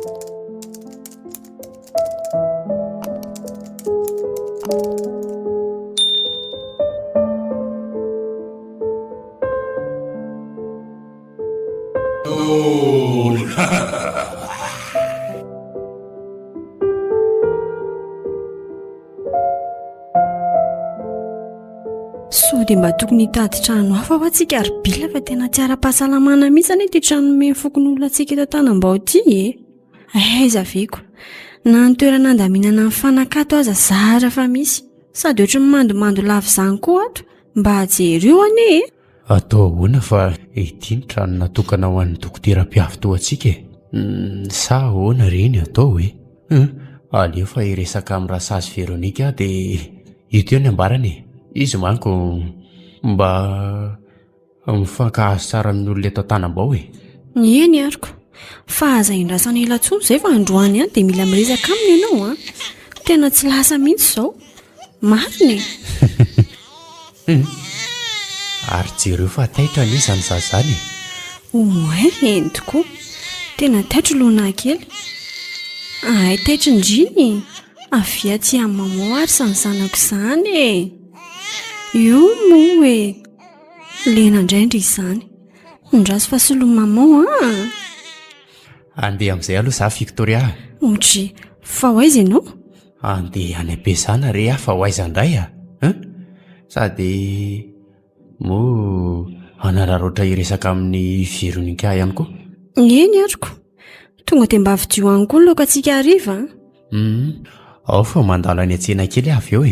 So dia mba tokony hitady trano hafa ho antsika ary bila fa tena tsy ara-pahasalamana mihitsy anie ity trano me fokony olona antsika eto Antanambao ity aiza veko na ny toerana andaminana ny fanakato aza zahatra fa misy sady ohatry ny mandomando lavo izany koa ato mba hajereo anie atao ahoana fa ity ny trano natokana ho an'ny dokotera-piavy to antsika sa ahoana reny atao hoe aleo fa iresaka amin'ny rasazy Veronika dia ito eo ny ambarany izy manko mba mifankahazo tsara amin'ny olona eto Antanambao eny ariko fa aza indrasana elatsony izay fa androany ihany dia mila miresaka aminy ianao tena tsy lasa mihitsy izao mariny ary jereo fa taitra ny izany zazany eny tokoa tena taitra lona kely ay taitra indriny avy aty amin'ny mamoa ary sany zanako izany io moa lena indraindra izany ndraso fa solo mamoa andeha amin'izay aloha za Victoria otry fa ho aiza ianao andeha any am-piasana re fa ho aiza indray sady moa anararoatra iresaka amin'ny Veronika ihany koa eny ariko tonga dia mba avidio any koa loka antsika hariva ao fa mandalo any an-tsena kely avy eo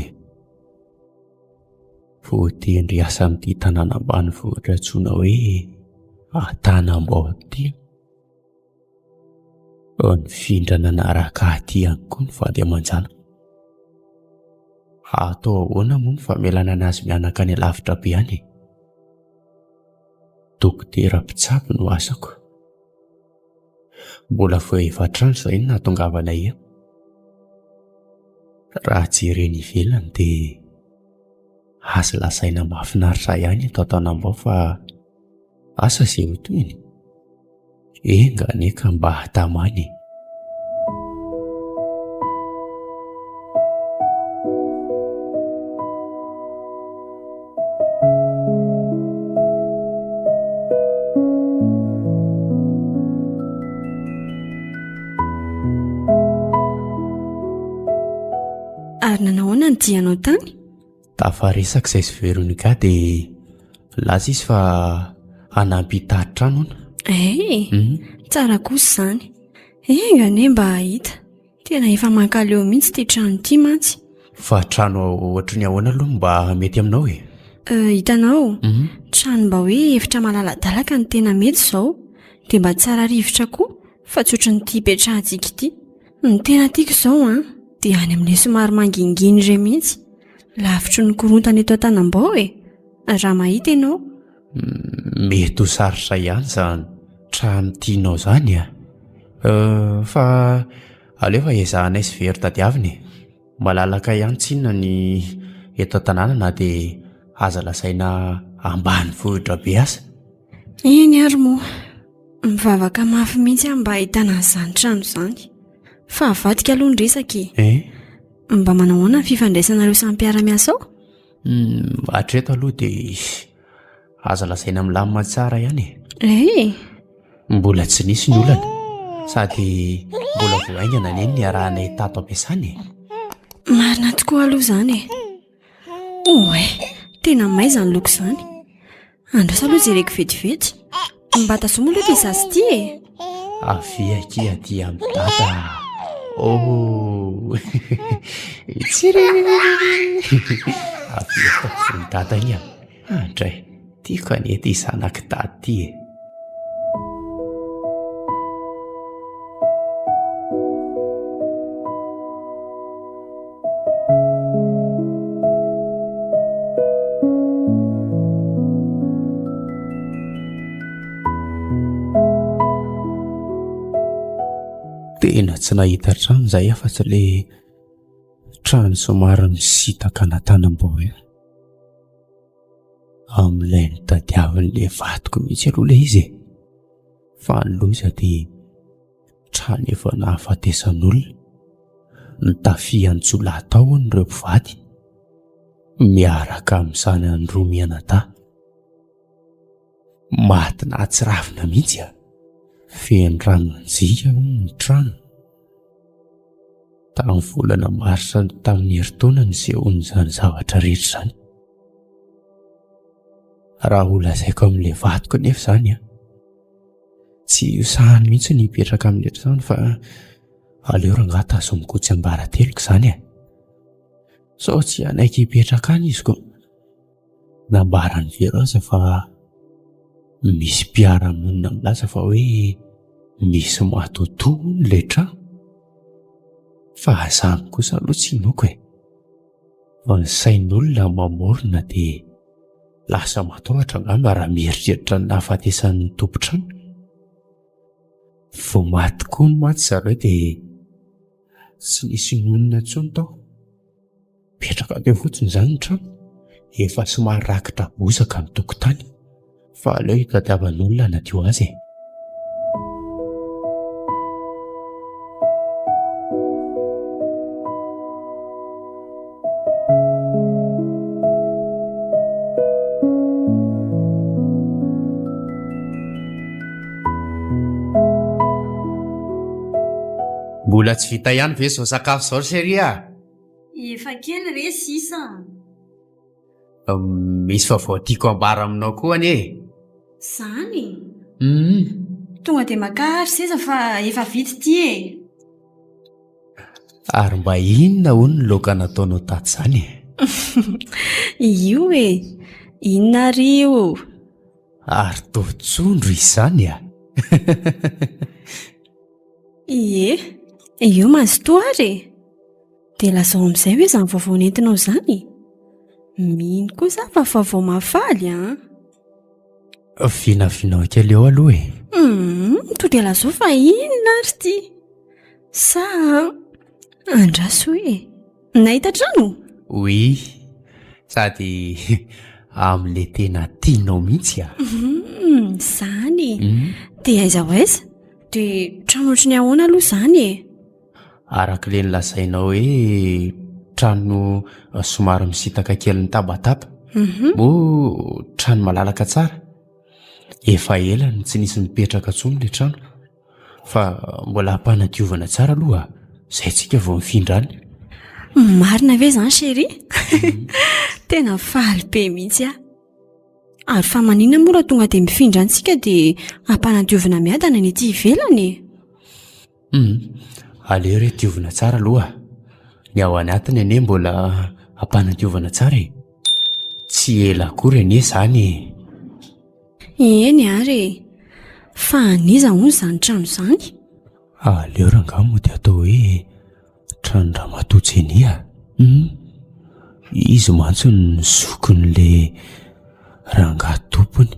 voatendry asa amin'ity tanàna ambanivohitra antsoina hoe Antanambao ity nifindrana naraka aty ihany koa ny vady aman-jana atao ahoana moa ny famelana anazy mianaka any alavitra be any dokotera mpitsabo no asako mbola voaefatrano izay no nahatongavanay raha jereny ivelany dia azo lasaina mahafinaritra ihany eto Antanambao fa asa izay ho toyny enganeka mba hatamany ary nanahoana ny dianao tany tafaresaka izay sy Veronika dia laza izy fa hanampy hitady trano tsara kosa izany engane mba hahita tena efa mankaleo mihitsy ity trano ity mantsy fa trano ohatra ny ahoana aloha mba mety aminao hitanao trano mba hoe efitra malaladalaka ny tena mety izao dia mba tsara rivotra koa fa tsy ohatry ny ity petrahantsika ity ny tena tiako izao dia any amin'ilay somary manginginy ireny mihitsy lavitry ny korontana eto Antanambao raha mahita ianao mety ho sarotra ihany izany trano tianao izany fa aleo fa ezahanay sy very tadiaviny malalaka ihany tsinona ny eto an-tanàna na dia aza lasaina ambanivohitra be asa eny ary moa mivavaka mafy mihitsy mba ahitana izany trano izany fa avadika aloha ny resaka mba manahoana ny fifandraisanareo samy mpiara-miasa ao hatreto aloha dia aza lasaina milamina tsara ihany mbola tsy nisy ny olana sady mbola voaingana neny ny arahanay tato ampiasany marina tokoa aloha izany tena maiza ny loko izany androsa aloha jereko vetivety mba tazomo aloha dia zazy ity avy aky aty amin'ny data tsiry avy ataoko ny data iny andray tiako anety izanaky daty ity tena tsy nahita trano izay afa-tsy ilay trano somary misitaka an'Antanambao amin'ilay nitadiavin'ilay vadiko mihitsy aloha ilay izy fa ny loza dia trano efa nahafatesan'olona, nitafian-tsola ataony ireo mpivady miaraka amin'izany andromiana-ta. Matina atsiravina mihitsy a, feno ranonjika ny trano. Tamin'ny volana marsa tamin'ny herintaona nisehoany izany zavatra rehetra izany. Raha ho lazaiko amin'ilay vadiko nefa izany a, tsy sahany mihitsy ny hipetraka amin'ilay trano fa aleo rangahy tazomiko tsy ambarateloko izany a. Sao tsy anaiky hipetraka any izy ko. Nambarany vero aza fa misy mpiara-monina milaza fa hoe misy matotoa n'ilay trano. Fa azany kosa aloha tsy hinoko e. Fa ny sain'olona mamorona dia lasa matahotra angamba raha mieritreritra ny nahafatesan'ny tompo-trano. Vao maty koa ny maty zareo dia tsy nisy nonina intsony tao. Petraka teo fotsiny izany ny trano, efa somary rakitra bozaka ny tokotany, fa aleo hitadiavan'olona nadio azy e. Mbola tsy vita ihany ve izao sakafo izao chérie a? Efa kely re sisa. Misy vaovao tiako ambara aminao koa anie. Zany? Tonga dia makahary sisa fa efa vita ity e. Ary mba inona hono ny laoka nataonao tato izany? Io e, inona ry io? Ary toa-tsondro izany a. Ie, io mazotoa re. Dia lazao amin'izay hoe izany vaovao nentinao izany? Mino kosa fa vaovao mahafaly a. Vinavinao kely eo aloha e. To dia lazao fa inona ary ity? Sa andraso e? Nahita trano? Oui, sady amin'ilay tena tianao mihitsy a. Izany. Dia aiza ho aiza? Dia trano ohatran'ny ahoana aloha izany e? Arak'ilay nilazainao hoe trano somary misitaka kely ny tabataba. Moa trano malalaka tsara. Efa ela ny tsy nisy mipetraka intsony ilay trano, fa mbola hampanadiovana tsara aloha, izay tsika vao mifindra any. Marina ve izany chérie? Tena faly be mihitsy a. Ary fa maninona moa raha tonga dia mifindra antsika dia hampanadiovana miadana ny ety ivelany. Aleo re diovina tsara aloha. Ny ao anatiny anie mbola hampanadiovana tsara e. Tsy ela akory anie izany. Eny ary, fa aniza hono izany trano izany? Aleo rangahy moa dia atao hoe trano Ramatoatsenia. Izy mantsy ny zokin'ilay rangahy tompony,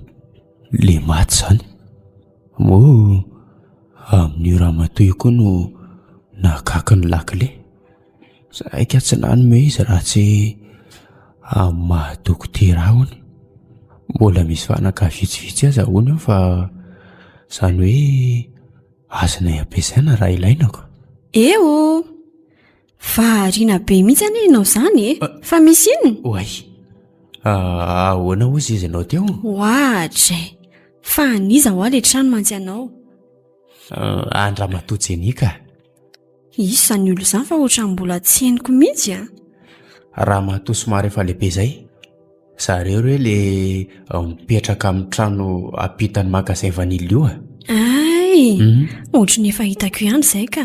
le maty izany. Moa amin'io Ramatoa io koa no nakaky ny lakile. Saika tsy nanome izy raha tsy amin'ny maha-dokotera ahony. Mbola misy fanaka vitsivitsy aza hono fa izany hoe azonay ampiasaina raha ilainako. Eo, variana be mihitsy anie ianao izany e. Fa misy inona? Oay, ahoana hozy izy ianao teo? Ohatra, fa aniza ho aho ilay trano mantsy anao. Andramatoatsenia ka. Izy izany olo izany fa ohatran'ny mbola tsy henoko mihitsy a. Raha matoa somary efa lehibe izay, zareo re le mipetraka amin'ny trano ampitany magasin vanily io a. Ay, ohatran'ny efa hitako ihany izay ka.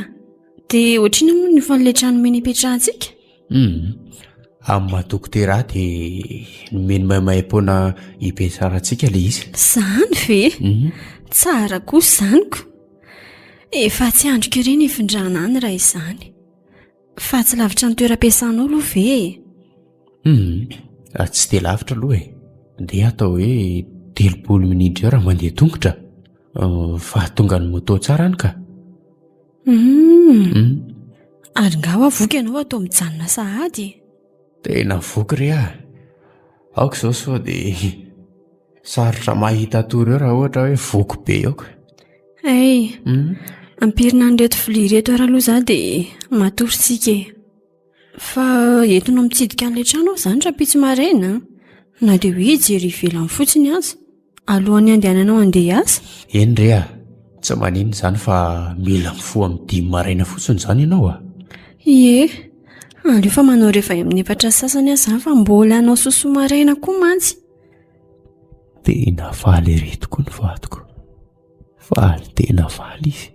Dia ohatrina moa ny fan'ilay trano mena hipetrahantsika? Amin'ny maha-dokotera dia nomeny maimaimpona hipetrarantsika ilay izy. Izany ve? Tsara kosa izanyko. Efa tsy andrika ireny ny findrahana any raha izany. Fa tsy lavitra ny toeram-piasanao aloha ve? Tsy dia lavitra aloha e. Dia atao hoe 30 minitra eo raha mandeha tongotra. Fa tonga ny moto tsara any ka. Ary ngaho avoka ianao atao mijanona sahady. Tena voky re ah. Aoka izao sao dia sarotra mahita tory eo raha ohatra hoe voky be aoka. Ay, ampirina an'ireto vilia reto ara aloha za dia matory sika fa eto no mitsidika an'ilay trano aho izany rapitsy maraina na dia hoe hijery ivelany fotsiny aza alohan'ny andehananao andeha asa. Eny re a, tsy maninona izany fa mila mifoha amin'ny 5 maraina fotsiny izany ianao a. Ie, aleo fa manao rehefa amin'ny 4 sasany aza fa mbola hanao sosoa maraina koa mantsy. Tena faly reto koa ny vadiko. Faly tena faly izy.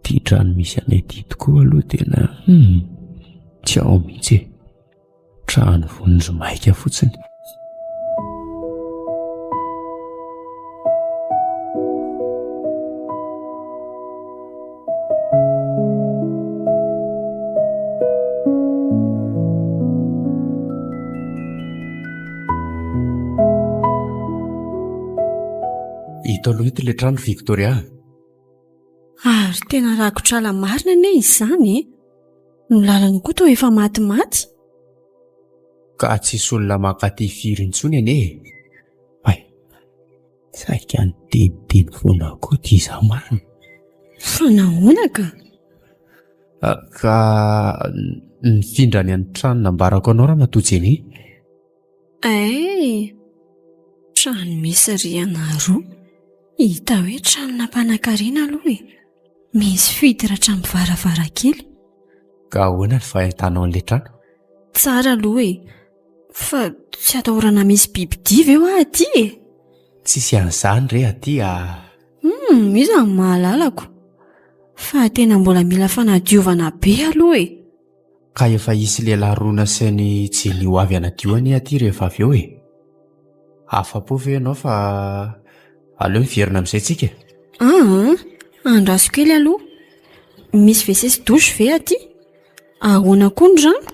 Ity trano misy anay ity tokoa aloha tena tsy ao mihitsy e. Trano vonjomaika fotsiny. Ito aloha ito ilay trano Victoria. Ary tena rakotr'ala marina anie izany e. Ny lalana koa toa efa matimaty. Ka tsisy olona mankaty firy intsony anie. Ay, saika ny teniteny foana koa ity izaho marina. Fa nahoana ka? Ka nifindra ny an'ny trano nambarako anao raha matotsy eny. Trano misy rihana roa. Hita hoe tranona mpanankarena aloha e. Misy fitaratra amin'ny varavarankely. Ka ahoana ny fahitanao an'ilay trano? Tsara aloha e. Fa tsy atahorana misy bibidivy eo aty e. Tsisy an'izany re aty a. Misy amin'ny mahalalako. Fa tena mbola mila fanadiovana be aloha e. Ka efa isy lehilahy roa nasainy tsy ny ho avy anadioany aty rehefa avy eo e. Afa-po ve ianao fa aleo miverina amin'izay tsika? Andraso kely aloha. Misy WC sy douche ve aty? Ahoana koa ny rano?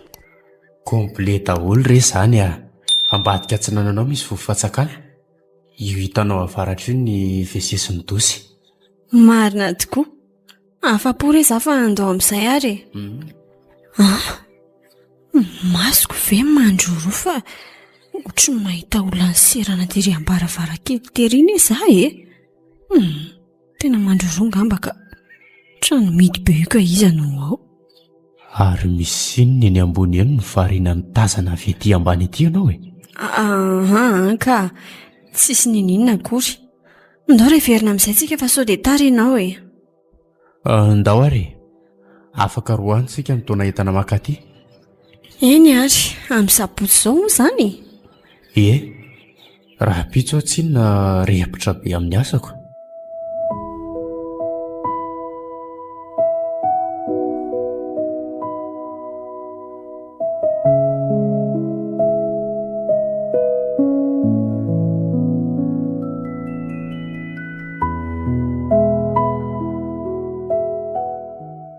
Komple daholo re izany a. Ambadika atsinananao misy vovo-fatsakana. Io hitanao avaratra io ny WC sy ny douche. Marina tokoa. Afa-po re za fa andao amin'izay ary e. Masoko ve mandroro fa ohatry ny mahita olona serana tery am-baravarankely tery iny za e. Tena mandroro ngamba ka trano midy be io ka izy anao ao. Ary misy inona eny ambony eny ny variana ny tazana avy ety ambany ety ianao e. Ka tsisy ninina akory. Ndao reverina amin'izay tsika fa sao dia tara ianao e. Ndao ary. Afaka roantsika ny taona entana makaty. Eny ary, amin'ny sabotsy izao moa izany. Ie, raha pitso tsinona rehapitra be amin'ny asako.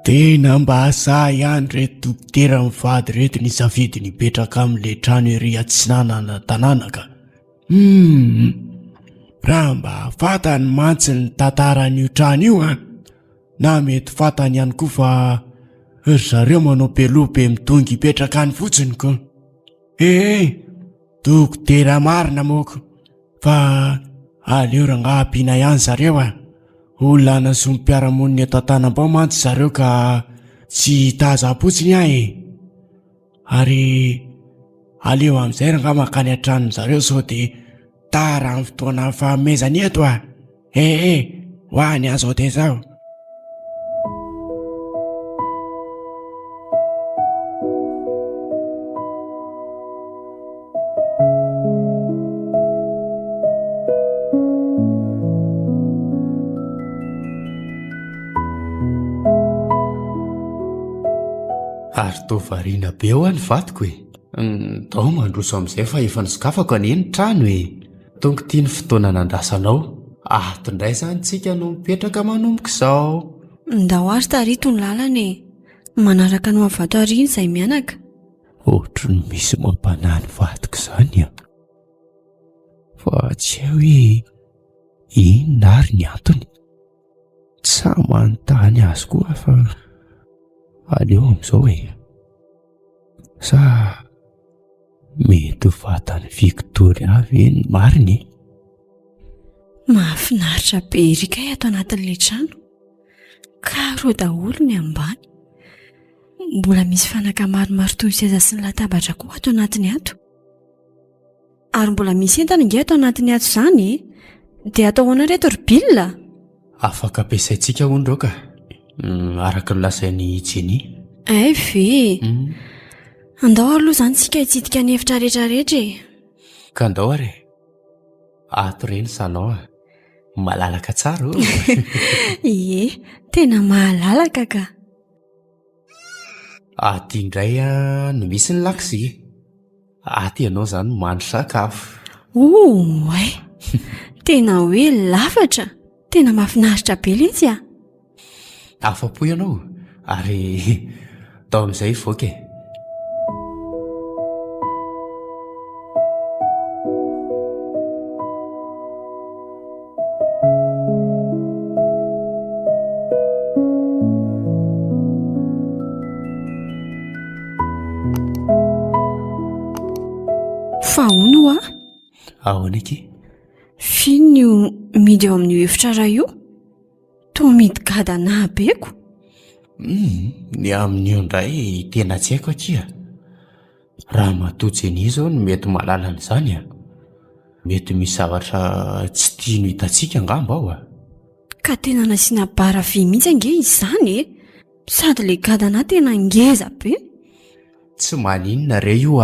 Tena mba asaha ihany reto dokotera mivady reto ny safidy nipetraka amin'ilay trano ery atsinanana tanàna ka. Raha mba fatany mantsy ny tantaran'io trano io na mety fatany ihany koa fa ry zareo manao belobe midongy hipetraka any fotsiny koa. Dokotera marina moko fa aleo rangahampiana ihany zareo olona nasompiaramoniny eto an-tanambao mantsy zareo ka tsy taza-potsiny ary aleo amin'izay ranga makany an-tranony zareo sao dia tara amin'ny fotoana fahamezany eto ho any azo dia zao. Ary toa variana be ao any vatiko e. Tao mandroso amin'izay fa efa nisokafako any eny trano e. Tonga tia ny fotoana nandasanao. Tondray izany tsika no mipetraka manomboka izao. Ndao ary tarito ny lalana e. Manaraka no avato ary izay mianaka. Ohatry ny misy mampanahy ny vatiko izany fa tsy hoe inona ary ny antony. Tsy manontany azy koa fa aleo amin'izao e. Sa mety vatany Victoria ve ny mariny? Mahafinaritra be erika ato anatin'ilay trano. ka ro daholo ny ambany. Mbola misy fanaka maromaro toy seza sy ny latabatra koa ato anatiny ato. Ary mbola misy entana inge ato anatiny ato izany, dia atao ahoana reto ry Bill? Afaka ampiasaintsika hono ka araka ny lasain'ny Jenny. Ve andao aloha izany tsika hitsidika ny efitra rehetrarehetra e. Ka andao ary ato reny salon malalaka tsara. Tena mahalalaka ka. Aty indray no misy ny lakozy. Aty ianao izany mandry sakafo. Tena hoe lafatra. Tena mahafinaritra be ilay izy. Afa-po ianao ary tao amin'izay voaka e. Fahono ahoana ky? Fino io midy eo amin'io efitra raha io? Toa midy gadana beko. Ny amin'io indray tena tsy haiko akia. Raha matoa Jenny izao no mety mahalala an'izany mety misy zavatra tsy tiany hitantsika angamba ao Ka tena nasiana bara vy mihitsy ange izany sady le gadana tena ngeza be. Tsy maninona re io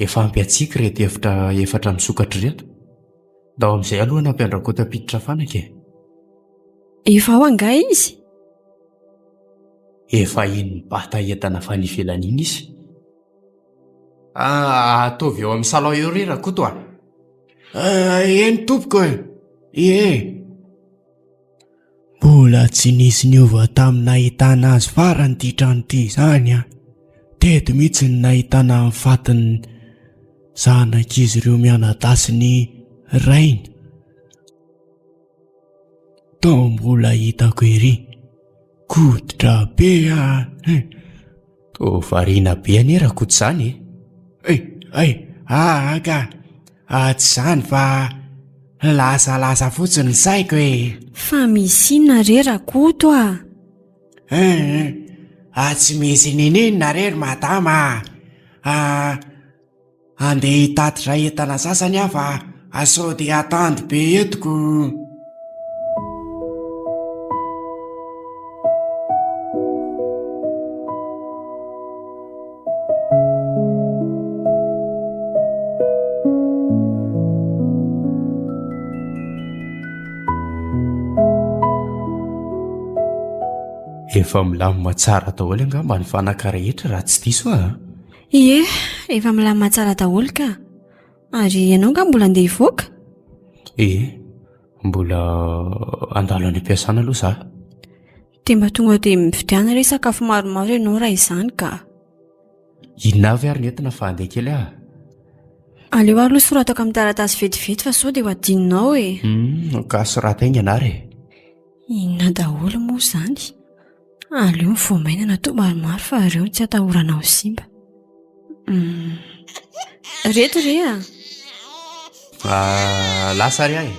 efa ampiatsika reto efatra misokatra reto. Dao amin'izay aloha nampiandrako tapiditra fanaka Efa ao anga izy? Efa iny bata entana fa nivelany iny izy. Ataovy eo amin'ny salon eo re raha koto eny tompoko mbola tsy nisy niova tamin'ny nahitana azy farany ity trano ity izany teto mihitsy ny nahitana amin'ny fatiny zanak'izy ireo mianadasy ny rainy. Tao mbola hitako ery koditra be to variana be anera koto izany ka tsy izany fa lasa fotsiny ny saiko Fa misy inona re raha koto tsy misy ninina rery madama andeha hitatitra entana sasany fa asody atandy be etiko. Efa milamina tsara daholo angamba ny fanaka rehetra raha tsy diso efa milamina tsara daholo ka. Ary ianao nga mbola andeha hivoaka? Mbola andalo any am-piasana aloha za. Dia mba tonga dia mividiana re sakafo maromaro ianao raha izany ka. Inona avy ary ny entina fa andeha kely Aleo aloha soratako amin'ny taratasy vetivety fa sao dia ho adinonao ka sorata aingana ary inona daholo moa izany. Aleo mivoamainana toa maromaro fa ireo tsy atahorana ho simba. Reto re lasa ary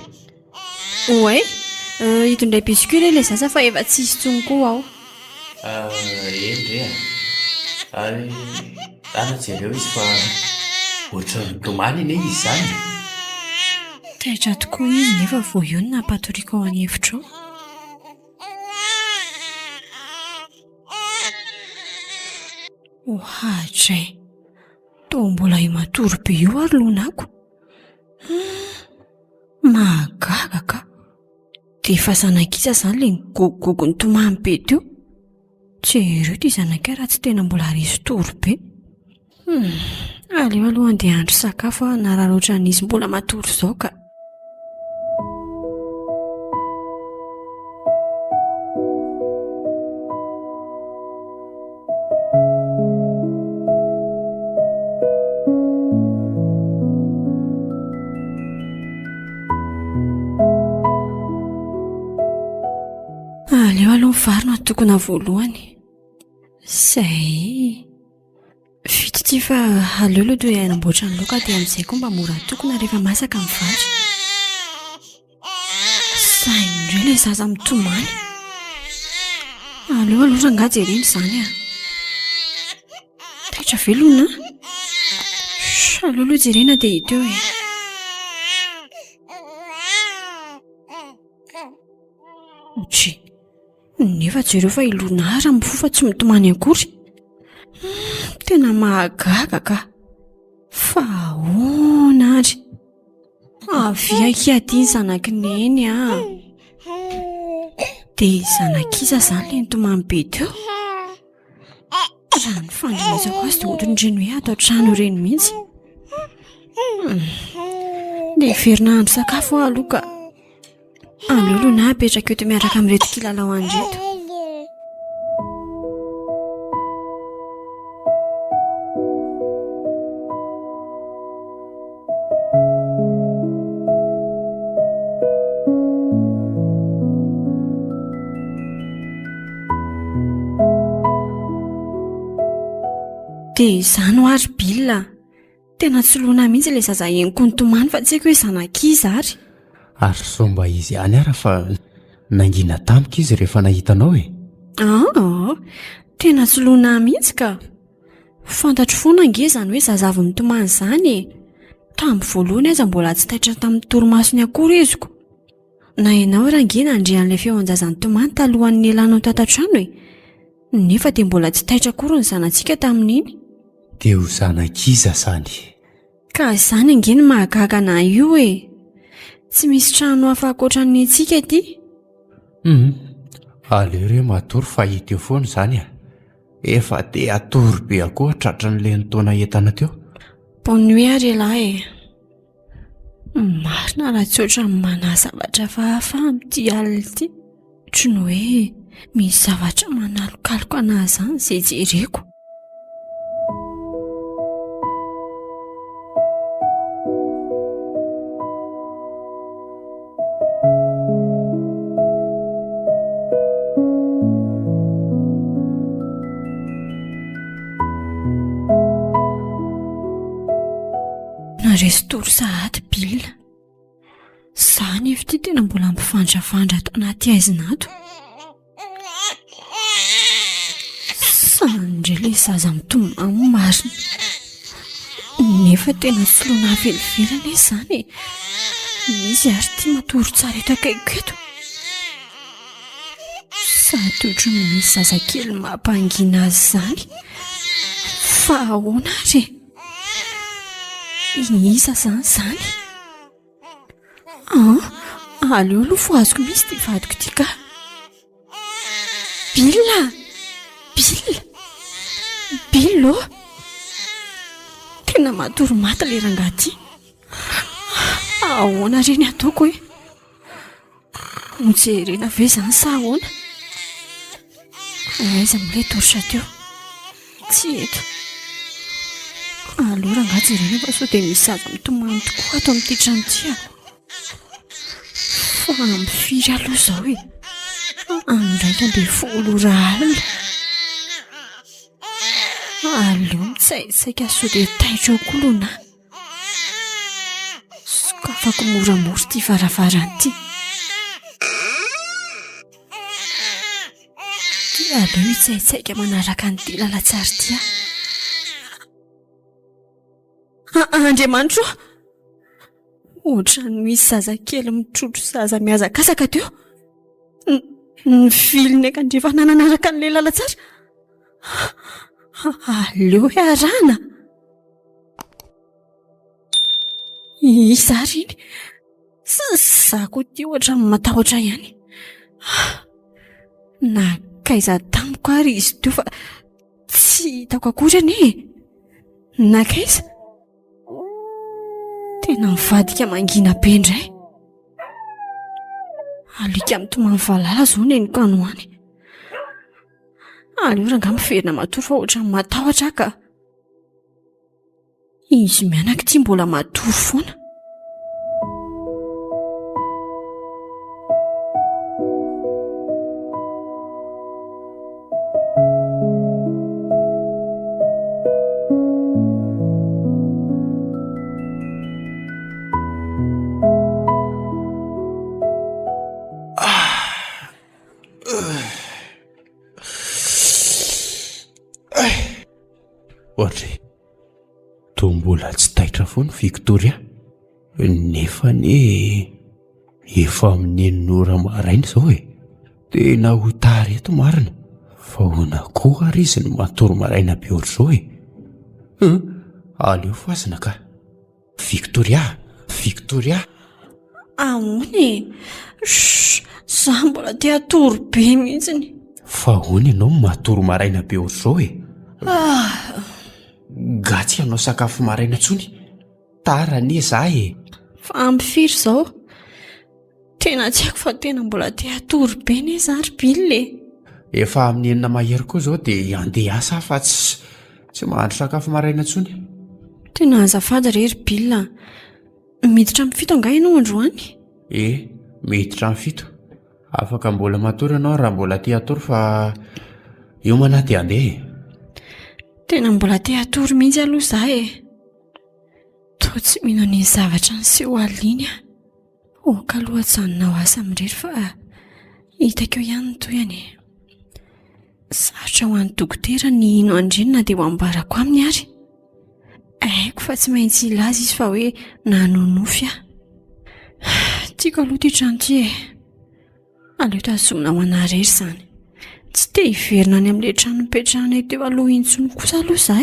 hitondray biscuit re ilay zaza fa efa tsisy tsony koa ao. Eny re ary anajereo izy fa ohatran'ny mitomany ine izy izany. Taitra tokoa izy nefa vao eo no nampatoriako ao any efitra ao. Ohatra toa mbola imatory be io ary lonako. Mahagaga ka. Dia efa zanak'iza izany ilay migogogogo ny tomamy be teo. Jereo ity zanaka raha tsy tena mbola risy tory be. Aleo aloha andeha handro sakafo na raha loatra n'izy mbola matory izao ka. Aleo aloha vary no atokona voalohany. Zay. Vita ity fa aleo aloha toa hanamboatra ny laoka dia amin'izay koa mba mora atokona rehefa masaka ny vary. Sain'ireo ilay zaza mitomany. aleo aloha rangaja ireny izany a. Taitra velona aleo aloha jerena dia hita eo e. Ohatry nefa jereo fa ilona ara mifofa tsy mitomany akory. Tena mahagaga ka. Fa ahoana ary avy akiadiny zanakineny a. Dia zanak'iza izany ilay nitomany be teo. Raha ny fandrinazako azy dia ohatran'ireny hoe ato an-trano ireny mihitsy. Dia verina andro sakafo aho aloha ka aleo aloha na apetraka eto miaraka amin'ireto kilalao andreto. Dia izany ho ary Billa, tena tsy lona mihitsy ilay zaza henoko nitomany fa tsy haiko hoe zanak'iza ary. Ary somba izy ihany ara fa nangina tampoka izy rehefa nahitanao e. Tena tsy lona mihitsy ka. Fantatro foana ange izany hoe zazavy mitomany izany e. Tamin'ny voalohany aza mbola tsy taitra tamin'ny torimasony akory iziko. Na ianao range nandrehan'ilay feon-jaza nitomany talohan'ny elanao tato an-trano e. Nefa dia mbola tsy taitra akory ny zanantsika tamin'iny. Dia ho zanak'iza izany? Ka izany ange ny mahagaga na io e. Tsy misy trano hafa ankoatran'ny antsika ety. Aleo ireo matory fa hita eo foana izany a. Efa dia atory be akoa tratran'ilay nitaona entana teo. Bonne nuit ary lahy e. Marina raha tsy ohatran'ny manazavatra fahafa amin'ity alina ity. Tsy ny hoe misy zavatra manalokaloka anahy izany izay jereko. Naresy tory sahady Billa. Zaho nefa ity tena mbola mipifandravandra ato anaty aizinato. Sandry ilay zaza mitomany marina. Nefa tena tsy lona velivelana izy izany e. Izy ary tia matory tsara eto akaiky eto. Sady ohatran'ny misy zazakely mampangina azy izany. Fa ahoana ary e? Iza izany? Aleo aloha fo azoko misy ity vadiko ity ka. Billa tena matory maty ilay rangahy ity. Ahoana reny ataoko hoe? Mijerena ve izany sa ahoana? Aiza milay torsa teo? Tsy eto. Aleo rangahy jerena fa sao dia misy zaza mitomany tokoa ato amin'ity trano ity. Fa mifiry aloha izao e. Andraika dia folo alina. Aleo mitsaitsaika sao dia taitra eo koa lona. Sokafako moramora ity varavarana ity. Dia aleo hitsaitsaika manaraka an'ity lalatsara ity. Andriamanitra, ohatran'ny misy zazakely mitrotro zaza mihazakazaka teo. Ny viliny ankandrefa nananaraka an'ilay lalatsara. Aleo hoe arahana. Iza ary iny? Zako ity ohatran'ny matahotra ihany. Nakaiza tamiko ary izy teo fa tsy hitako akory anie. Nakaiza? Tena mivadika mangina be indray. Alika mitomany valala izao ny henoko anohany. Aleo rangahy miverina matory fa ohatran'ny matahotra ka. Izy mianaka ity mbola matory foana. ohatra toa mbola tsy taitra foana Victoria, nefa efa amin'ny 9 maraina izao tena ho tara eto marina. Fa hoana koa ary izy no matory maraina be ohatr'izao aleo foazina ka. Victoria ahony za mbola te hatory be mihitsiny. Fa hoana ianao matory maraina be ohatr'izao gatsy ianao sakafo maraina intsony, tara anie za fa ampifiry izao tena tsy haiko fa tena mbola te hatory be ne zary bile. Efa amin'ny 9 mahery koa izao dia andeha asa fa tsy mahandro sakafo maraina intsony. Tena azafady rery bile, miditra amin'ny 7 angaha ianao androany? Miditra amin'ny 7. Afaka mbola matory ianao raha mbola te hatory, fa io mana te andeha. Tena mbola te hatory mihitsy aloha za toa tsy mino ny zavatra ny seho aliany ka lohatsanonao asa amin'irery fa hitako eo ihany toyany. Sarotra ho an'ny dokotera ny ino andrenina dia ho ambarako aminy ary. Haiko fa tsy maintsy ilaza izy fa hoe nanonofy tiako aloha ty trano ty aleo tazomina ho ana rery izany. Tsy te hiverina any amin'ilay trano mipetrahanay teo aloha intsony kosa aloha za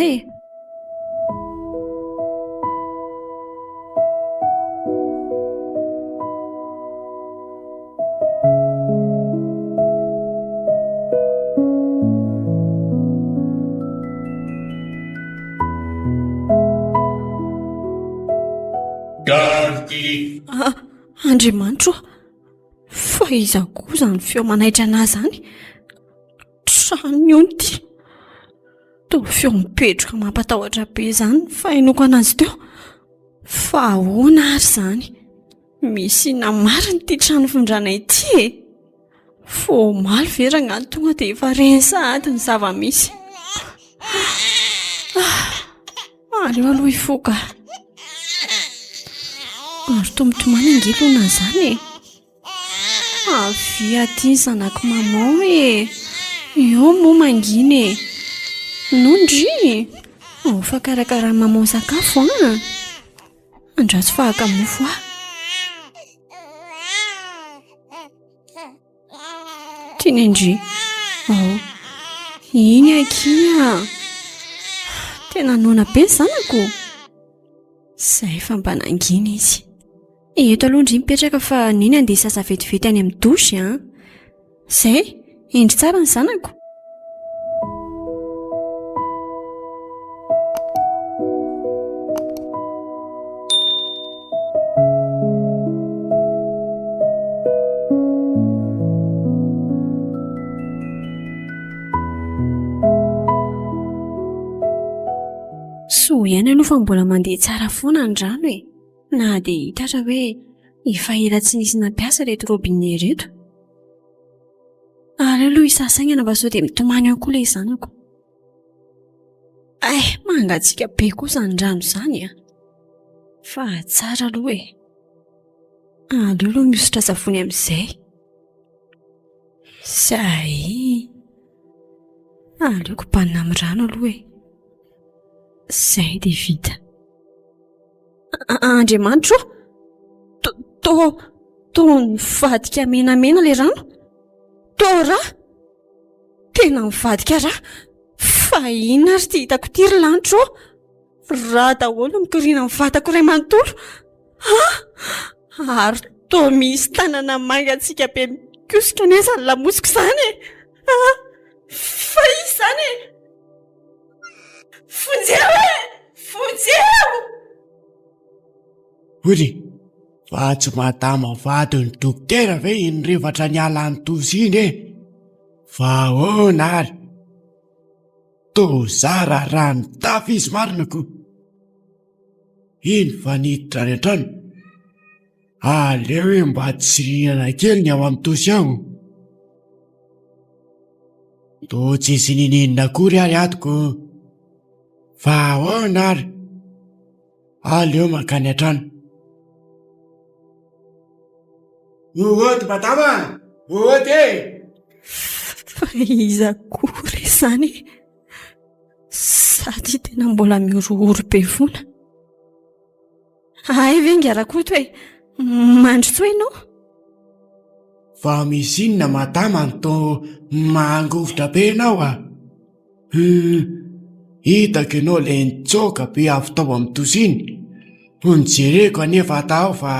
Andriamanitra, fa iza koa izany feo manaitra anazy zany? Trano iony ty, toa feo mipetroka mampatahotra be izany fa hainoko anazy teo. Fa ahoana ary izany? Misy inona marina ty trano findranay ity Fo maly vera ngano tonga dia efa rensahady ny zava-misy. Aleo aloha ifoka. Ary tomitomany angelona izany avy aty zanako maman eo moa manginy nondry fa karakara maman sakafo andraso fahaka mofo tiany ndry iny akia tena nona be zanako zay fa mba nanginy izy. Eto aloha ndry mipetraka fa neny andeha sasa vetivety any amin'ny dosy zay endry tsara ny zanako. So ihany aloha fa mbola mandeha tsara foana ny rano na dia hitatra hoe efa ela tsy nisy nampiasa reto robinet reto. Ary aloha isasaingana mba sao dia mitomany ao koa ilay zanako. Mangatsika be kosa ny rano izany fa tsara aloha aleo aloha mihosotra savony amin'izay. Aleoko banina amin'ny rano aloha zay dia vita. Andriamanitra toa mivadika menamena ilay rano. Toa raha tena mivadika raha fa ina ary ty hitako ty ry lanitra raha daholo mikoriana mivatako iray manontolo. Ary toa misy tanana mangatsika be mikosika ny azany lamosiko izany fa izy izany fonjeo Ody, fa tsy madama vady ny dokotera ve inrevatra ny ala ny tozy iny fa ahoana ary toa zara raha ny tafy izy marinako. Iny fa niditra any an-trano aleo mba tsy rihinana kely ny ao amin'ny tosy ao. Toa tsisy nininina akory ary atoko fa ahoana ary aleo makany an-trano. Ohoty madama, ohoty fa iza kory izany? Sady tena na mbola mioroory be vona. Ay ve ngarakoto hoe mandry tso ianao? Fa misy inona madama to mangovotra be ianao a? Hitako ianao le nitsoka be avy tao amin'ny toziny. Nijereko anefa tao fa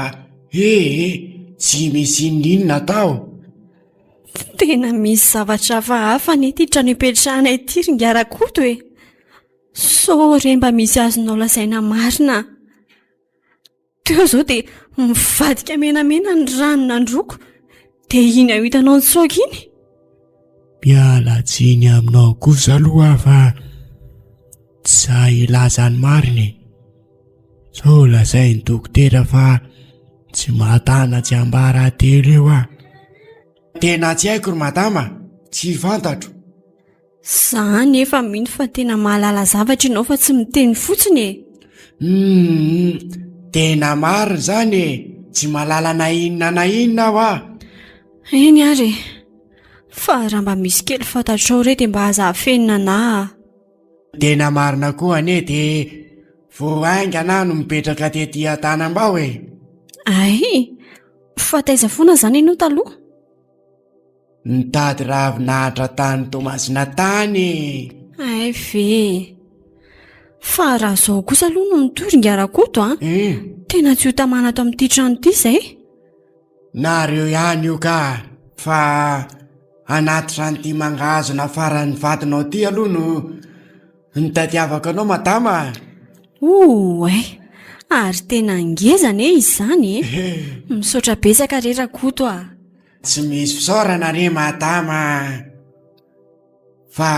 tsy misy inona tao. Tena misy zavatra hafa ny ity trano ipetrahana ity ry ngarakoto hoe. Sore mba misy azonao lazaina marina. Teo izao dia mivadika menamena ny rano nandroko. Dia iny ao hitanao nitsoaka iny. Miala tsiny aminao kosa aloha fa tsy ilaza ny mariny. Sao lazay ny dokotera fa tsy matana tsy ambara telo eo a. Tena tsy haiko ry madama, tsy fantatro. Zany efa mino fa tena mahalala zavatra ianao fa tsy miteny fotsiny e. Tena marina zany e, tsy mahalala na inona aho a. Eny ary, fa raha mba misy kely fantatrao re dia mba aza hafenina na. Tena marina koa ane dia vao aingana no mipetraka tetỳ Antanambao e. Ay, fa taiza foana zany ianao taloha? Nitady ravinahitra tany Tomasina tany. Ay ve. Fa raha izao kosa aloha no nitory ngarakoto a. Tena tsy ho tamana ato amin'ity trano ity izay. Nareo ihany io ka. Fa anaty tranoty mangazona faran'ny vatinao ty aloha no nitadiavako anao madama. Ay, ary tena ngezana izy izany e. Misaotra betsaka re Rakoto a. Tsy misy fisaorana re madama. Fa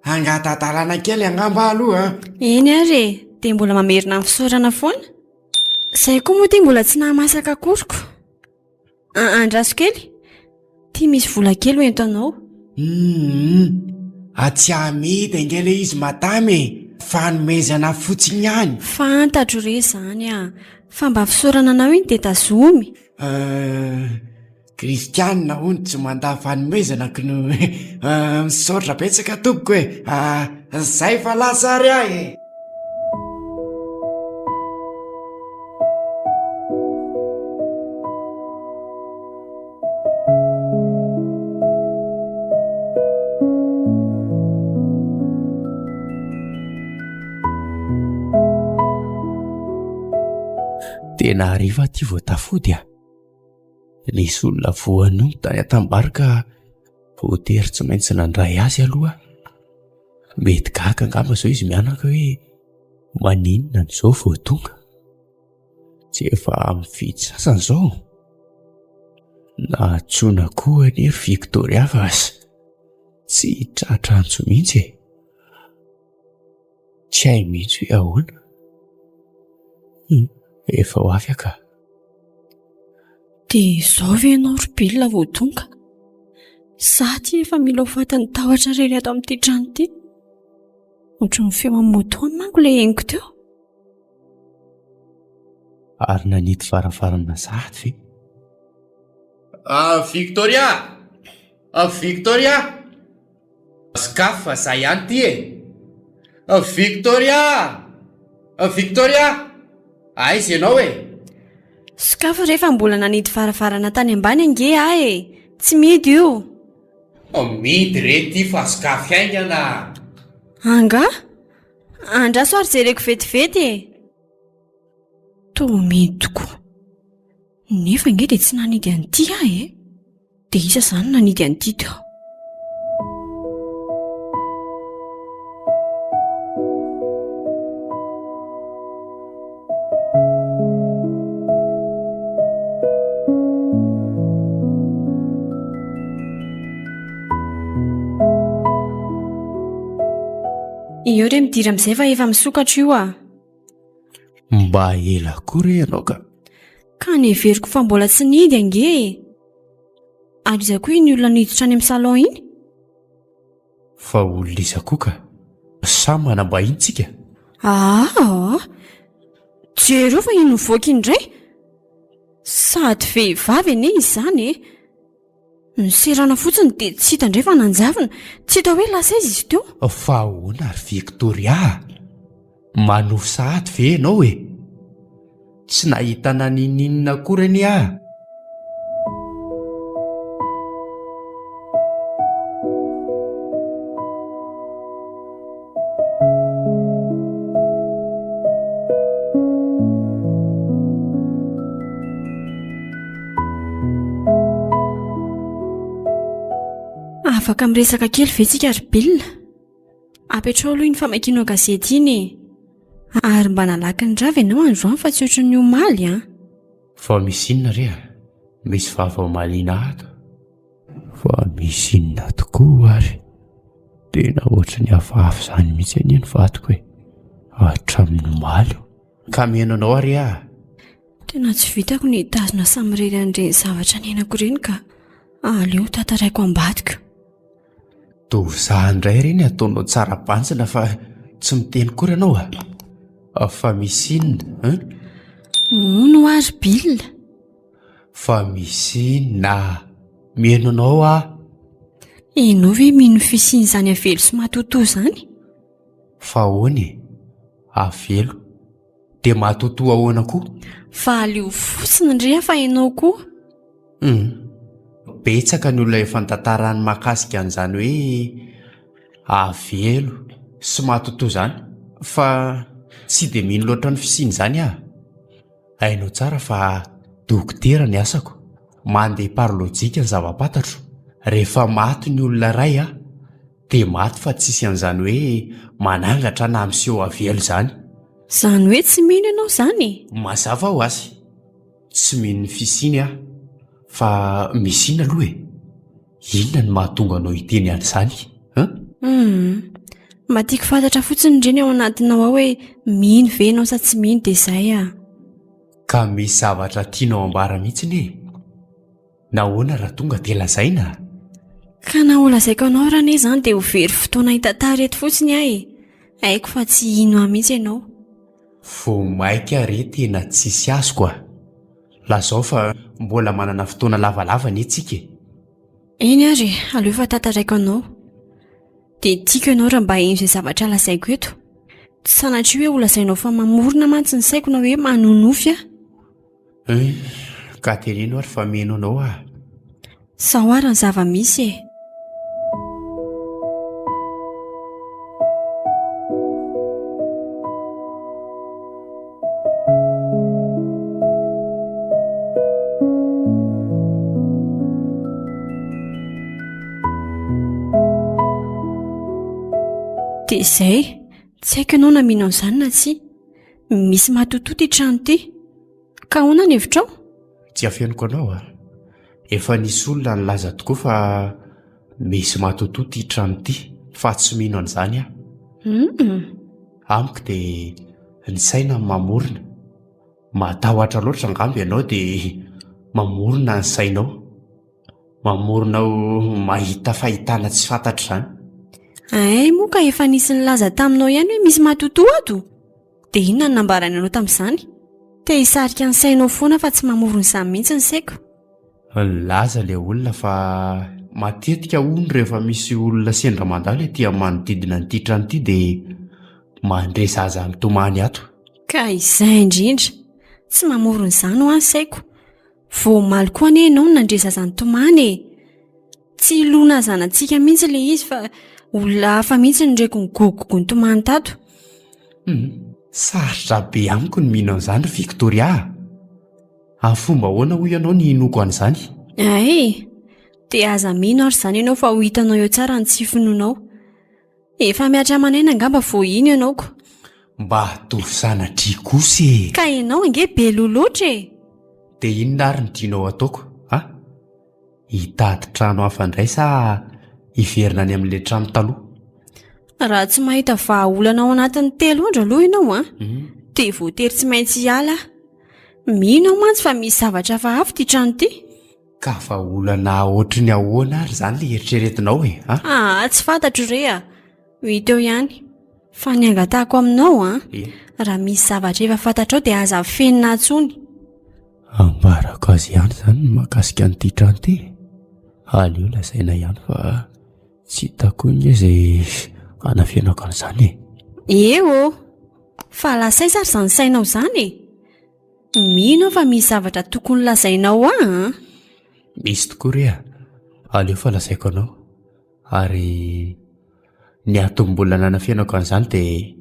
angatantalana kely angamba aloha. Eny ary, dia mbola mamerina amin'ny fisaorana foana. Izay koa moa ty mbola tsy nahamasaka koriko. Andraso kely, ty misy vola kely ho entanao. Atsy amidy angele izy madame, fanomezana fotsiny ihany. Fantatro re zany a, fa mba fisaorana anao iny dia tazomy. Kristianina hono tsy manda fanomezana ko no misaotra betsaka tompoko hoe zay fa lasary ahy e. Tena hariva ty vao tafody a. Nisy olona voanio tany Atambarika voatery tsy maintsy nandray azy aloha. Mety gaga angamba zao izy mianaka hoe maninona n'izao vao tonga. Tsy efa mividy sasany izao. Na tsona koa ny Victoria fa tsy tratrantso mihitsy e. Tsy hay mihitsy hoe ahoana. Efa ho avy aka. Dia izao ve ianao Robilina vao tonga? Izaho ty efa mila ho fatan'ny tahotra irery ato amin'ity trano ity. Ohatran'ny feo amin'ny moto manko ilay henoko teo. Ary nanity varavarana zahady ve? Victoria! Victoria! Skafo fa zay ihany ty e! Victoria! Victoria! Aiza ianao e? Sakafo rehefa mbola nanity varavarana tany ambany ange ahy e. Tsy midy io. Midy rety fa sakafo haingana. Anga? Andraso ary jereko vetivety e. Toa midy tokoa. Nefa nge dia tsy nanidy an'ity ahy e. Dia isa izany nanidy an'ity teo. Io re midira amin'izay fa efa misokatra io a. Mba ela kory ianao ka. Ka neveriko fa mbola tsy nidy ange. Ary iza koa iny olona niditra any amin'ny salon iny? Fa olona iza koa ka. Samy manambahiny tsika. Jereo fa iny mivoaka indray. Sady vehivavy ane izy izany e. Niserana fotsiny dia tsy hita indray fa nanjavina. Tsy hita hoe lasa izy teo. Fa ahoana ary Victoria? Manofy sahady ve ianao e? Tsy nahitana ninina akory any aho. Afaka miresaka kely ve tsika ry Bill? Apetrao aloha iny famakianao gazety iny e. Ary mba nalaky ny rava ianao androany fa tsy ohatry ny omaly a. Fa misy inona rea? Misy vava malina ato. Fa misy inona tokoa ary. Tena ohatry ny hafahafa izany mihitsy any ny vatoko e. Hatramin'ny omaly. Ka mihainanao ary aho. Tena tsy vitako ny tazona samirery an'ireny zavatra nenako ireny ka aleo tantaraiko ambadika. Tovizaha indray ireny ataonao tsara bantsina fa tsy miteny kory ianao a. Fa misy inona? No ary Bill. Fa misy inona? Mihaino anao a? Ianao ve mino fisiany izany avelo sy matotoa izany? Fa ahoana e? Avelo? Dia matotoa ahoana koa? Fa aleo fotsiny ndray fa ianao koa. Betsaka ny olona efa nitantarany mahakasika an'izany hoe avelo sy matotoa izany, fa tsy dia mino loatra ny fisiany izany aho. Hainao tsara fa dokotera ny asako, mandeha parlojika ny zava-pantatro. Rehefa maty ny olona iray dia maty fa tsisy an'izany hoe manangatra na miseho avelo izany. Izany hoe tsy mino ianao izany? Mazava ho azy, tsy mino ny fisiany aho. Fa misy inona aloha e? Inona ny mahatonga anao hiteny an'izany? Mba tiako fantatra fotsiny indreny ao anatinao ao hoe mino ve ianao sa tsy mino dia izay a. Ka misy zavatra tianao ambara mihitsiny e? Nahoana raha tonga dia lazaina? Ka na ho lazaiko anao raha anie izany dia ho very fotoana hitantara eto fotsiny aho e. Haiko fa tsy ino ahy mihitsy ianao. Vo maika re tena tsisy azoko a. Lazao fa mbola manana fotoana lavalava ny etsika. Eny ary, aleo fa tantaraiko anao. Dia tiako ianao raha mba ino izay zavatra lazaiko eto. Tsy sanatria hoe ho lazainao fa mamorona mantsy ny saiko na hoe manonofy a. Ka teneno ary fa meno anao a. Sao ary ny zava-misy e. Dia izay, tsy haiko ianao na mino an'izany na tsy. Misy matotoa ty trano ty. Ka ahoana ny hevitrao? Tsy afenoko anao a. Efa nisy olona nilaza tokoa fa misy matotoa ty trano ty, fa tsy mino an'izany aho. Amiko dia ny saina mamorona. Matahotra loatra angamba ianao dia mamorona ny sainao. Mamorona ho mahita fahitana tsy fantatra izany. Moa ka efa nisy nilaza taminao ihany hoe misy matotoa ato. Dia inona no nambarany anao tamin'izany? Te hisarika ny sainao foana fa tsy mamorona izany mihitsy ny saiko. Nilaza ilay olona fa matetika hono rehefa misy olona sendra mandalo etỳ manodidina an'ity trano ity dia mandray zaza mitomany ato. Ka izay indrindra, tsy mamorona izany ho any saiko. Vao omaly koa anie ianao no nandray zaza nitomany e. Tsy ilona zanantsika mihitsy ilay izy fa olona hafa mihitsy ny ndraiky ny gogoko ny tomany tato. Sarotra be amiko ny mino an'izany Victoria. Amin'ny fomba ahoana hoy ianao ny inoko an'izany? Dia aza mino ary izany ianao fa ho hitanao eo tsara ny tsy finoanao. Efa miatra aman'aina angamba vao ino ianaoko. Mba tovy sanatria kosa e. Ka ianao ange be loloatra e. Dia inona ary ny tianao ataoko? Hitady trano hafa indray sa hiverina any amin'ilay trano taloha? Raha tsy mahita vahaolana ao anatin'ny 3 andro aloha ianao dia voatery tsy maintsy hiala. Mino aho mantsy fa misy zavatra hafa ty trano ty. Ka vahaolana ohatry ny ahoana ary izany ilay eritreretinao e? Tsy fantatro re a. Hita eo ihany. Fa ny angatahako aminao raha misy zavatra efa fantatrao dia aza fenina antsony. Ambarako azy ihany izany ny mahakasika an'ity trano ity. Aleo lazaina ihany fa tsy hitako ny izay anafenako an'izany e. Eo. fa lasaiza ary izany sainao izany e. Mino aho fa misy zavatra tokony lazainao Misy tokoa rea. Aleo fa lazaiko anao. Ary ny atom-bola nanafianako an'izany dia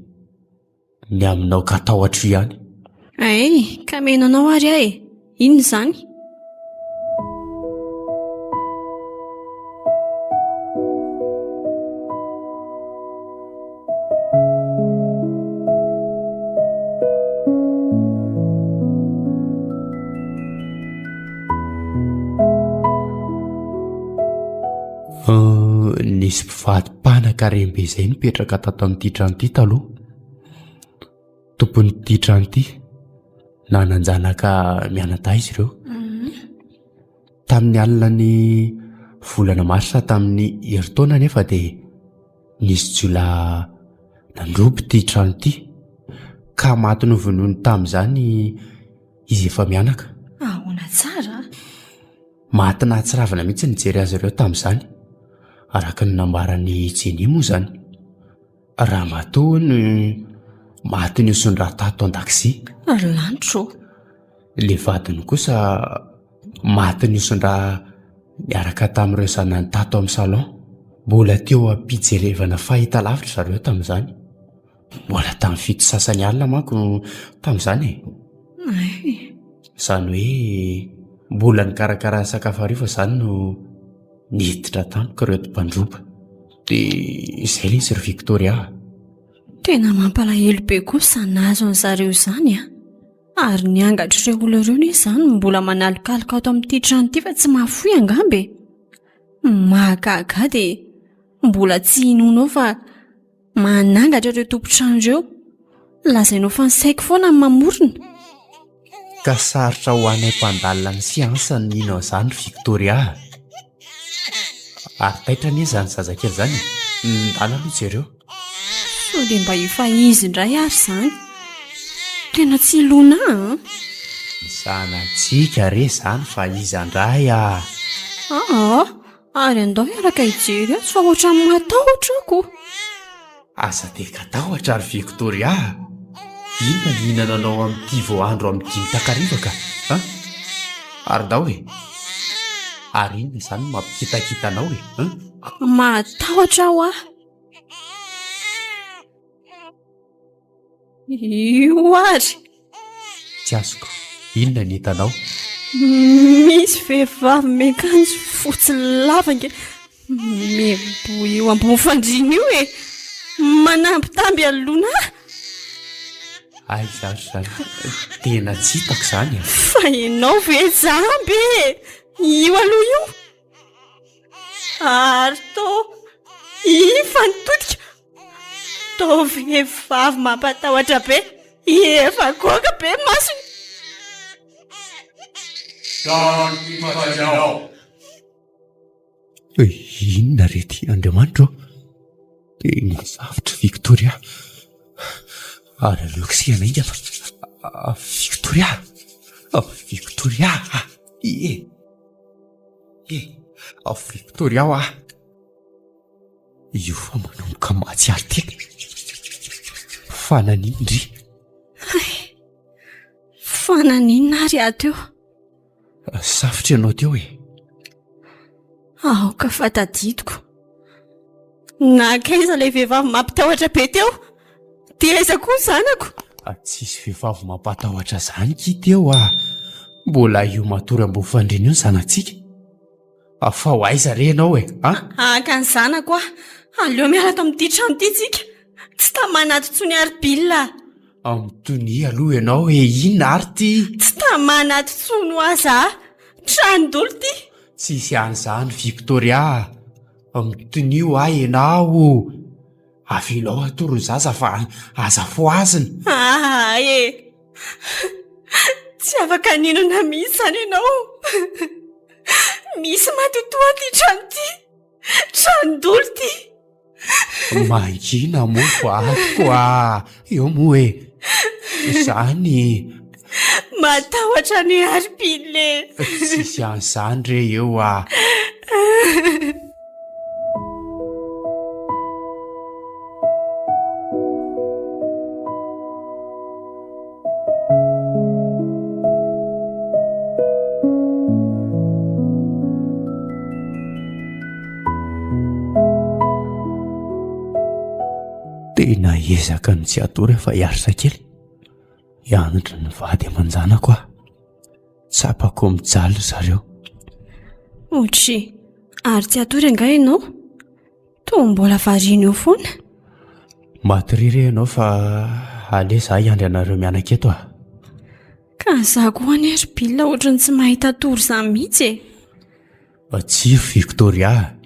ny aminao ka tahotra ihany. Ka meno anao ary aho e. Inona izany? Nisy mpivady-panaka rembe izay nipetraka tato amin'ity trano ity taloha. Tompon'ity trano ity nananjanaka mianadahy izy ireo. Tamin'ny alina ny volana marsa tamin'ny herintaona nefa dia nisy jiola nandrobo ity trano ity ka maty novonoiny tamin'izany izy efa mianaka. Ahoana tsara? Maty nahatsiravana mihitsy nijery azy ireo tamin'izany. Araka ny nambaran'ny Jeny moa izany. Raha matoa ny maty niosondraha tato an-dakozia. Lanitro. Le vadiny kosa maty niosondraha niaraka tamin'ireo zanany tato amin'ny salon. Mbola teo ampijerevana fahita lavitra zareo tamin'izany. Mbola tamin'ny fito sasany alina manko tamin'izany e. Izany hoe mbola nikarakara sakafo hariva izany no niditra tampoka ireo mpandroba. Dia izay ilay izy ry Victoria. Tena mampalahelo be kosa nahazo an'izareo izany Ary niangatry ireo olona ireo nie izany mbola manalokaloka ato amin'ity trano ity fa tsy mahafoy angambe. Mahagaga dia mbola tsy hinonao fa manangatra ireo tompo-trano ireo. Lazainao fa ny saiko foana ny mamorona. Ka sarotra ho anay mpandalina ny siansa ny inao izany Victoria. Ary taitra anie izany zazakely izany. Ndala aloha jereo. Sao dia mba efa izy indray ary izany. Tena tsy ilona Zanantsika re izany fa izy andray Ary andao hiaraka hijery azy fa ohatran'ny matahotra ako. Aza dia katahotra ry Victoria. Inona ny hihinananao amin'ity voandro amin'ny 5 takarivaka? Ary ndao e. Ary inona izany mampikitakita-nao e? Matahotra aho Io ary. Tsy azoko. Inona ny hitanao? Misy vehivavy miakanjo fotsy lavaka mebo eo ambony fandriana io e. Manambitamby anoloana. Ay zary izany. Tena tsy hitako izany. Fa ianao ve jamby io aloha io. Ary ifanitodika. Tao vehivavy mampatahotra be. Efa goaka be masony. Inona rety Andriamanitra? Zavatra Victoria. Ary aleoko sy anainga fa Victoria. Victoria. Victoria io fa manomboka mahatsiaro tena. Fananinindry. Fananinina ary ateo. Safotra ianao teo e. Aoka fatadidiko. Nakaiza ilay vehivavy mampitahotra be teo? Dia aiza koa ny zanako? Tsisy vehivavy mampatahotra izany ki teo Mbola io matory ambony fandriana io ny zanantsika. Fa ho aiza re ianao e? Aka ny zanako aleo miaraka amin'ity trano ity tsika. Tsy tamanaty tsony ary bilina. Amintony aloha ianao inona ary ty? Tsy tamanaty tsony ho aza trano-dolo ty. Tsisy an'izany Victoria. Amintony ianao. Avelao atoro ny zaza fa aza foazina. Tsy afaka ninona mihitsy izany ianao. Misy matotoa ty trano ty. Trano-dolo ty. Mangina moa vatiko eo moa e. Izany matahotra ny aripile. Tsisy an'izany re eo tena ezaka ny tsy atory fa hiarisa kely hianatra ny vady aman-janako aho tsapako mijaly zareo. Otry, ary tsy atory anga ianao? Toa mbola variana eo foana. Matoriry ianao fa aleo za hiandry anareo mianaka eto ah. Ka za koa any ary bilina ohatrany tsy mahita atory izany mihitsy e. Tsiro Victoria,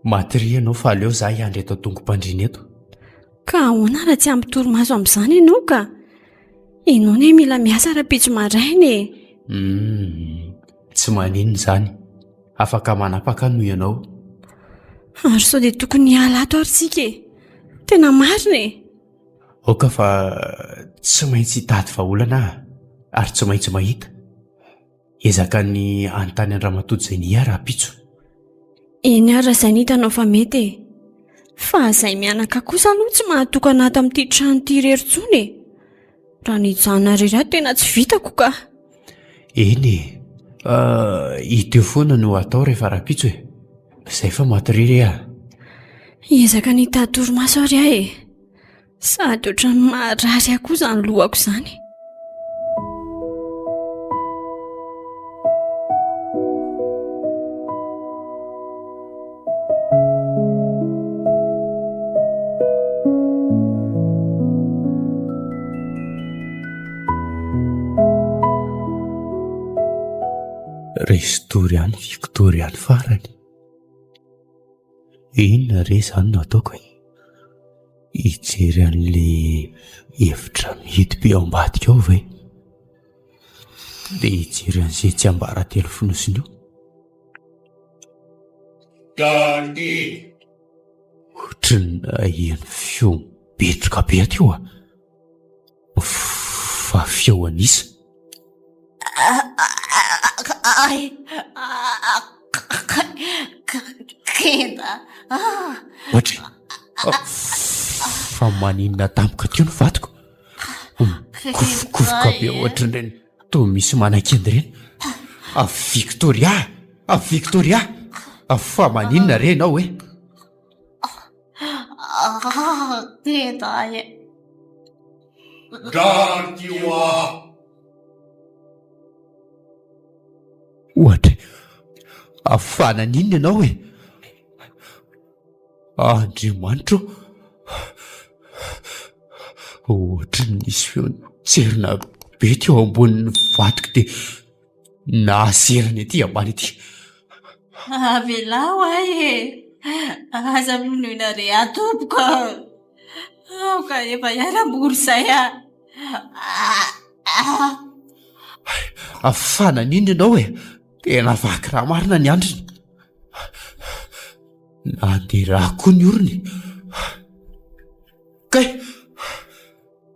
matoriry ianao fa aleo za hiandry eto tongom-pandriana eto. Ka ahoana raha tsy ampy torimaso amin'izany ianao ka? Ianao ne mila miasa raha-pitso maraina e. Tsy maninona izany, afaka manapaka noho ianao. Ary sao dia tokony hiala ato ary tsika e. Tena marina e. Oka fa tsy maintsy hitady vahaolana ary tsy maintsy mahita. Ezaka ny anontany Andramatodo izay niha raha-pitso. Eny ary raha izay ny hitanao fa mety e. Fa izay mianaka kosa aloha tsy mahatokana ato amin'ity trano ity irery intsony e. Raha ny hijanona irery tena tsy vitako ka. Eny e, ito foana no atao rehefa raha-pitso e. Izay fa matoriry ah. Ezaka ny hitady torimaso ary aho e. Sady ohatrany marary aho koa izany lohako izany. Restoriany Victoriany farany. Inona re izany no ataoko e? Hijery an'ilay hevitra mihidy be ao ambadika ao ve? Dia hijery an'izay tsy ambara telo fonosiny io. Dany! Ohatrany ahian'ny feo mipetraka be aty io ah. Fa feo anisa. Kenda. Ohatry. Fa maninona tampoka teo no vatiko. Kofokofoka be ohatran'ireny toa misy manan-kenda ireny. Victoria! Victoria! Fa maninona re ianao e? Kenda e. Dany Ohatra, afana ninona ianao e? Andriamanitro, ohatra nisy feon-tserina be teo ambonin'ny vatiko dia nahaserana ety ambany ety. Avelao ahy e. Aza minoina re atopoko. Ka efa hiara-bory izay Afana ninona ianao e? Tena vaky raha marina ny andriny. Nandeha koa ny orony. Kay!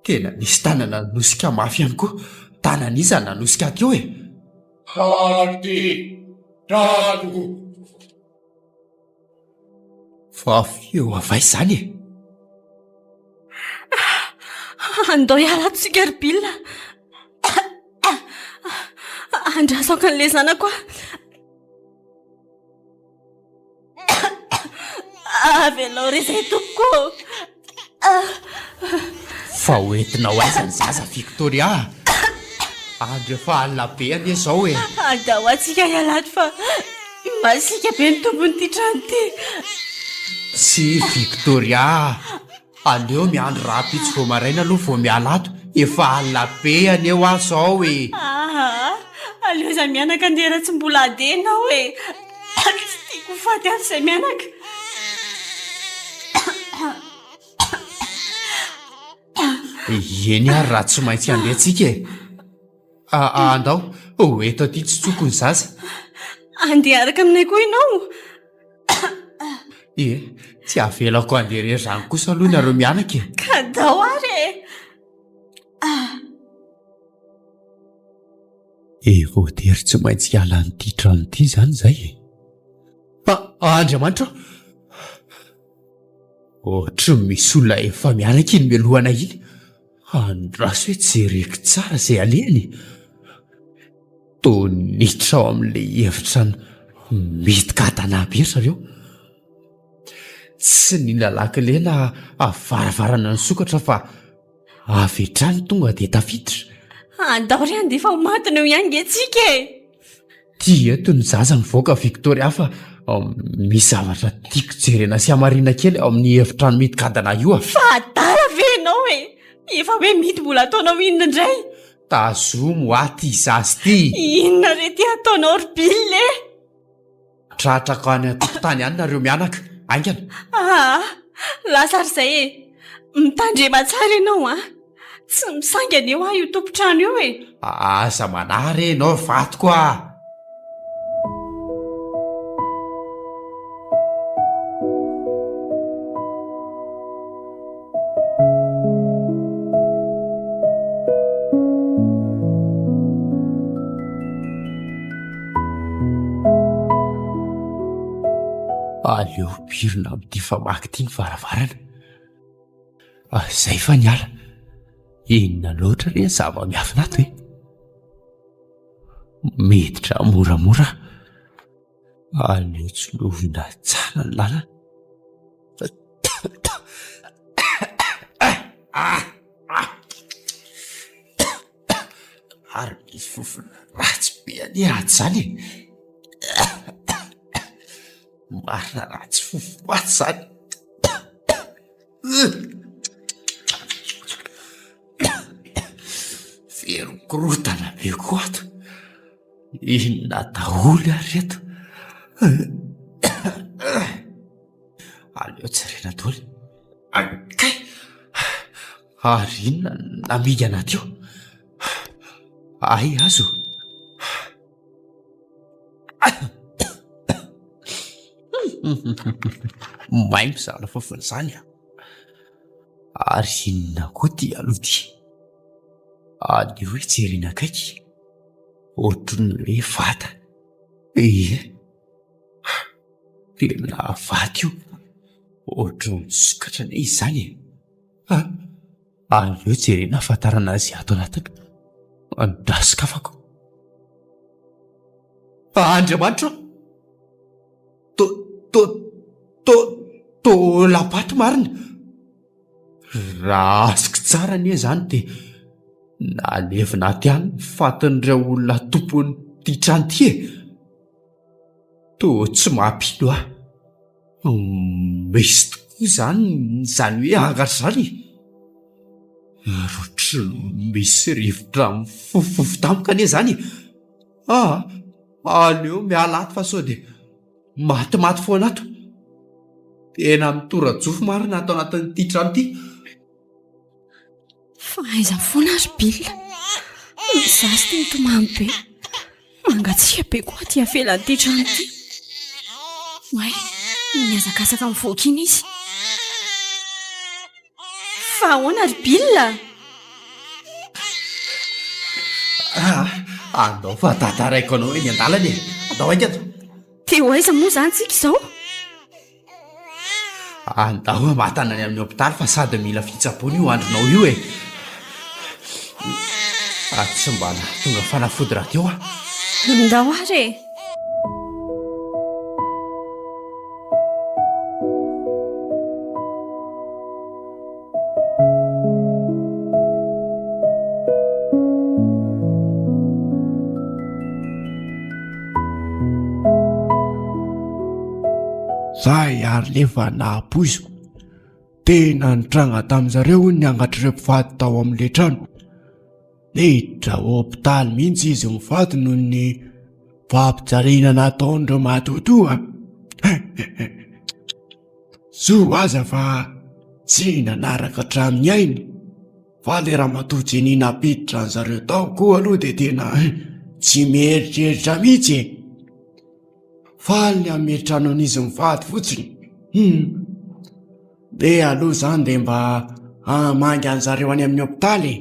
Tena nisy tanana nanosika mafy ihany koa. Tanan'iza nanosika aty eo e? Hady! Trano! Fa feo avay izany e? Andao hiala atsika ry bilina. Andrasako an'ilay zanako aho. Avelao re izay tompoko. Fa hoentina ho aiza ny zaza Victoria? Andro efa alina be anie izao e. Andao atsika hialato fa masika be ny tompon'ity trano ity. Tsy Victoria, aleo miandro raha-pitso vao maraina aloha vao miala ato. Efa alina be aneo aho izao e. Aleo izaho mianaka andeha raha tsy mbola ade ianao e. Tsy tiako faty azy izay mianaka. Eny ary raha tsy maintsy andehantsika e. Andao, eto aty tsy tsoko ny zaza. Andeha araka aminay koa ianao. Tsy avelako andeha irery izany kosa aloha nareo mianaka e. Ka dao ary e. Voatery tsy maintsy hiala an'ity trano ity izany izay e. Andriamanitra, ohatra misy olona efa mianaka iny mialohana iny. Andraso hoe jereko tsara izay alehany. Toa niditra ao amin'ilay hevitra mihitika tanahy be zareo. tsy ny lalakilena avaravarana ny sokatra fa avetrany tonga dia tafiditra. andao ry any dia efa homatiny eo ihany ngentsika e. Tia eto ny zaza mivoaka Victoria fa misy zavatra tiako jerena sy hamarina kely ao amin'ny efitrano mitikadana io a. fa adala ve ianao e, efa hoe mity mbola ataonao inona indray? Tazomo aty zasy ty. Inona re ty ataonao ry Bill e? Tratraka any an-tokotany any nareo mianaka aingana. Lasa ry izay e, mitandrema tsara ianao a, tsy misangana eo io tompotrano eo e. Aza manary enao vatiko a. Aleo pirina amin'ity famaky ity ny varavarana. Izay fa niala. Inona loatra re ny zava-miafina ato e? Miditra moramora. Aleo tsy lovina tsara ny lalana. Ary misy fofona ratsy be any aty zany e. Marina ratsy fofo aty zany. Veron-korotana be koa ato. Inona daholo ary reto? Aleo jerena daholo. Kay! Ary inona namigana teo? Ay azo. Maimbo zana fofona izany a. Ary inona koa ty aloha ty? Aleo hoe jerena kaiky. Ohatran'ny hoe vata. Ie. Tena vata io. Ohatran'ny sokatra ne izy izany e. Aleo jerena ahafantarana azy ato anatiny. Andrasikafako. Andriamanitra! Lapato marina. Raha asiko tsara anie izany dia nalevina aty any fatin'ireo olona tompony ty trano ty e. Toa tsy mampino aho. Misy tokoa izany hoe angatra izany. Rotry misy rivotra mifofofo tampoka anie izany. Aleo miala ato fa sao dia matimaty foana ato. Tena mitora-jofo marina atao anatin'ity trano ity. Fa aiza foana ry Bill? Zasy ty mitomany be. Mangatsiaka be koa ty afelan'ity trano ity. Way, miazakazaka mivoaka iny izy. Fa ahoana ry Bill? Andao fa tataraiko anao eny an-dalana e. Andao aika ato. Teo aiza moa izany tsika izao? Andao matana any amin'ny hopitaly fa sady mila fitsaboana io andronao io e. Tsy mba tonga fanafody raha teo a. Ndao ary e. Zay ary lefa nahapoiziko. Tena nitranga tamin'izareo ny angatr'ireo mpivady tao amin'ilay trano. Niditra hopitaly mihitsy izy mivady noho ny fampijarena nataon'ireo matotoa. Soa aza fa tsy nanaraka hatramin'ny ainy. Fa le ramatoa Jenina napiditra an'izareo tao koa aloha dia tena tsy mieritreritra mihitsy e. Faly ny ameritrano an'izy mivady fotsiny. Dia aloha izany dia mba hamangy an'izareo any amin'ny hopitaly.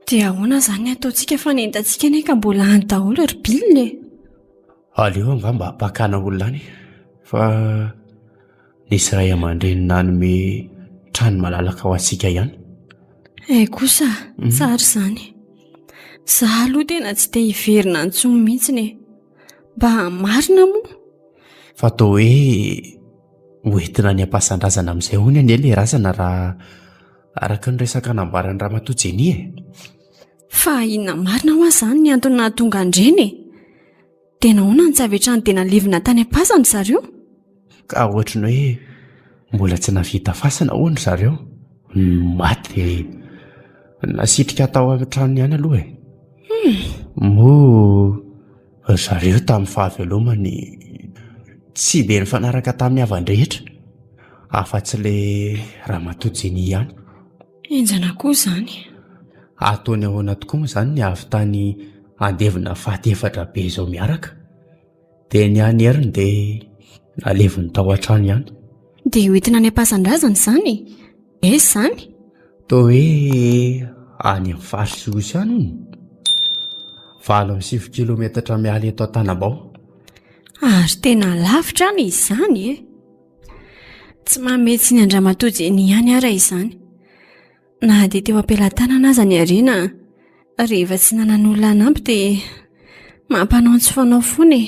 Dia ahoana izany ataontsika fanentantsika anie ka mbola any daholo ry Bill e? Aleo angamba pakana olona any. Fa nisy ray aman-dreny nanome trano malalaka ho antsika ihany. Kosa, tsara izany. Zaho aloha tena tsy te hiverina intsony mihitsiny e. Mba marina moa. Fa toa hoe hoentina ny ampasan-drazana amin'izay hony any le razana raha araka ny resaka nambaran'ny Ramatoajeny e. Fa inona marina ho azy izany ny antony nahatonga andreny e? Tena hoana ny tsavetrany tena levina tany am-pasany zareo? Ka ohatra ny hoe mbola tsy navita fasana hono zareo, maty dia nasitrika tao an-trano ihany aloha e. Moa zareo tamin'ny fahavelomany tsy dia nifanaraka tamin'ny havan-drehetra, afa-tsy ilay Ramatoajeny ihany. Enjana koa izany. Ataony ahoana tokoa moa izany ny ahavitany andevina fahatefatra be izao miaraka, dia ny any heriny dia naleviny tao an-trano ihany. Dia hoentina ny ampasan-drazana izany? Esy izany? Toa hoe any amin'ny faritsy Osy ihany hono. 7 kilometatra miala eto Antanambao. Ary tena lavitra any izany e. Tsy mametsy ny Ramatoajeny ihany ara izany. Na dia teo am-pelantanana aza ny ariana, rehefa tsy nanan'olona anampy dia mampanao tsy fanao foana e.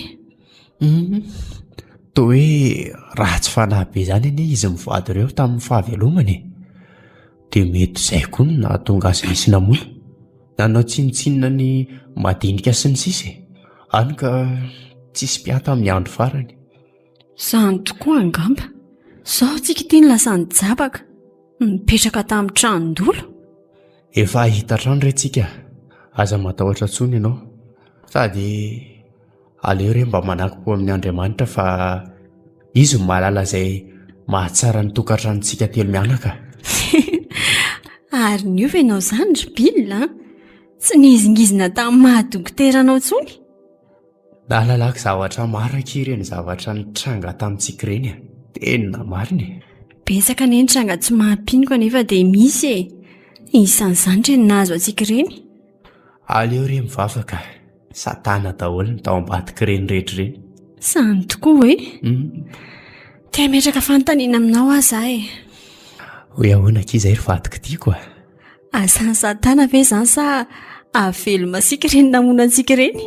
Toa hoe raha tsy fanahy be izany anie izy mivady ireo tamin'ny fahavelomany, dia mety izay koa no nahatonga azy nisy namono, nanao tsinitsinina ny madinika sy ny sisa, hany ka tsisy mpiata amin'ny andro farany. Izany tokoa angamba. Izao tsika ity ny lasa nijabaka, mipetraka tamin'ny tranondolo. Efa hita trano rentsika, aza matahotra tsony ianao, sady aleo re mba manako amin'ny Andriamanitra fa izy no mahalala izay mahatsara ny tokantranontsika telo mianaka. Ary niova ianao izany ry Bilina, tsy nizingizina tamin'ny mahadokotera-nao tsony. Nahalalaka zavatra maro ireny zavatra nitranga tamintsika ireny, tena marina. Betsaka ny tranga tsy mahampiniko anefa dia misy e. Isan'izany ireny nahazo antsika ireny. Aleo re mivavaka, satana daholo ny tao ambadika ireny rehetra ireny. Izany tokoa hoe. Tia metraka fanontaniana aminao aza e. Hoe ahoana kiza ry vadika tiako a? Asany satana ve izany sa aveloma sika ireny namono antsika ireny?